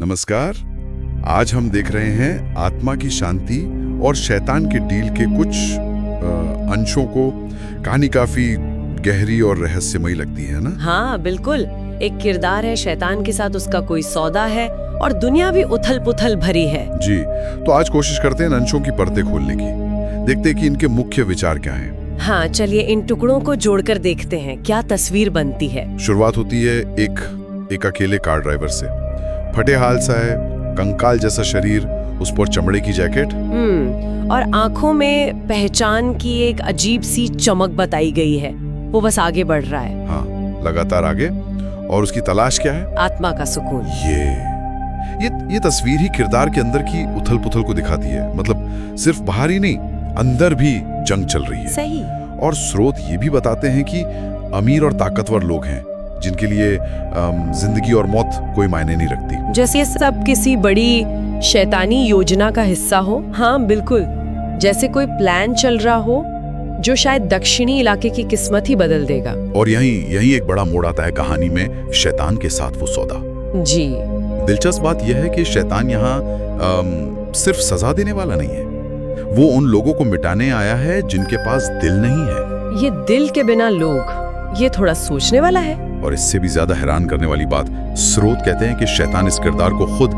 नमस्कार। आज हम देख रहे हैं आत्मा की शांति और शैतान के डील के कुछ अंशों को। कहानी काफी गहरी और रहस्यमयी लगती है ना? हाँ बिल्कुल। एक किरदार है, शैतान के साथ उसका कोई सौदा है और दुनिया भी उथल पुथल भरी है। जी, तो आज कोशिश करते हैं इन अंशों की परतें खोलने की। देखते हैं कि इनके मुख्य विचार क्या हैं। हाँ चलिए, इन टुकड़ों को जोड़कर देखते हैं क्या तस्वीर बनती है। शुरुआत होती है एक अकेले कार ड्राइवर से। फटे हाल सा है, कंकाल जैसा शरीर, उस पर चमड़े की जैकेट और आंखों में पहचान की एक अजीब सी चमक बताई गई है। वो बस आगे बढ़ रहा है। हाँ, लगातार आगे। और उसकी तलाश क्या है? आत्मा का सुकून। ये तस्वीर ही किरदार के अंदर की उथल पुथल को दिखाती है। मतलब सिर्फ बाहर ही नहीं, अंदर भी जंग चल रही है। सही। और स्रोत ये भी बताते हैं कि अमीर और ताकतवर लोग हैं जिनके लिए जिंदगी और मौत कोई मायने नहीं रखती। जैसे ये सब किसी बड़ी शैतानी योजना का हिस्सा हो। हाँ बिल्कुल, जैसे कोई प्लान चल रहा हो जो शायद दक्षिणी इलाके की किस्मत ही बदल देगा। और यही एक बड़ा मोड़ आता है कहानी में, शैतान के साथ वो सौदा। जी, दिलचस्प बात यह है कि शैतान यहाँ सिर्फ सजा देने वाला नहीं है। वो उन लोगों को मिटाने आया है जिनके पास दिल नहीं है। ये दिल के बिना लोग, ये थोड़ा सोचने वाला है। और इससे भी ज्यादा हैरान करने वाली बात, स्रोत कहते हैं कि शैतान इस किरदार को खुद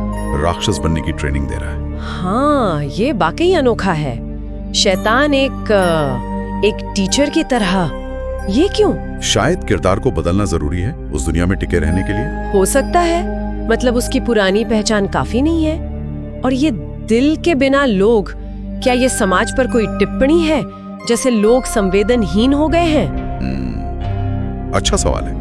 राक्षस बनने की ट्रेनिंग दे रहा है। हाँ, ये वाकई अनोखा है। शैतान एक टीचर की तरह। ये क्यों? शायद किरदार को बदलना जरूरी है उस दुनिया में टिके रहने के लिए। हो सकता है। मतलब उसकी पुरानी पहचान काफी नहीं है। और ये दिल के बिना लोग, क्या ये समाज पर कोई टिप्पणी है, जैसे लोग संवेदनहीन हो गए हैं? अच्छा सवाल है।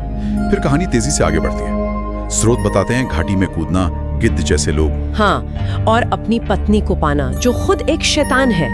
फिर कहानी तेजी से आगे बढ़ती है। स्रोत बताते हैं घाटी में कूदना, गिद्ध जैसे लोग। हाँ, और अपनी पत्नी को पाना जो खुद एक शैतान है।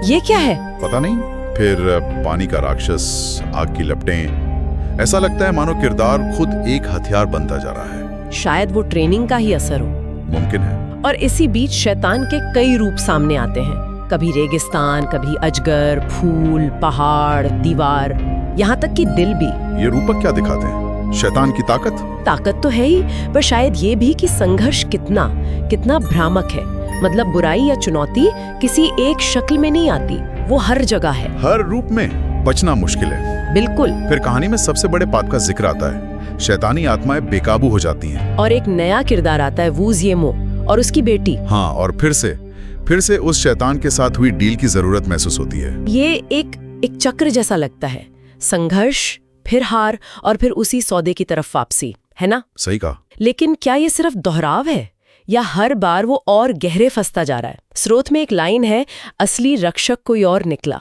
ये क्या है? पता नहीं। फिर पानी का राक्षस, आग की लपटें। ऐसा लगता है मानो किरदार खुद एक हथियार बनता जा रहा है। शायद वो ट्रेनिंग का ही असर हो। मुमकिन है। और इसी बीच शैतान के कई रूप सामने आते हैं। कभी रेगिस्तान, कभी अजगर, फूल, पहाड़, दीवार, यहाँ तक कि दिल भी। ये रूपक क्या दिखाते हैं? शैतान की ताकत तो है ही, पर शायद ये भी कि संघर्ष कितना भ्रामक है। मतलब बुराई या चुनौती किसी एक शक्ल में नहीं आती, वो हर जगह है, हर रूप में। बचना मुश्किल है। बिल्कुल। फिर कहानी में सबसे बड़े पाप का जिक्र आता है। शैतानी आत्माएं बेकाबू हो जाती हैं। और एक नया किरदार आता है, वू जिएमो और उसकी बेटी। हाँ, और फिर से उस शैतान के साथ हुई डील की जरूरत महसूस होती है। ये एक चक्र जैसा लगता है। संघर्ष, फिर हार, और फिर उसी सौदे की तरफ वापसी, है ना? सही कहा। लेकिन क्या ये सिर्फ दोहराव है या हर बार वो और गहरे फंसता जा रहा है? स्रोत में एक लाइन है, असली रक्षक कोई और निकला।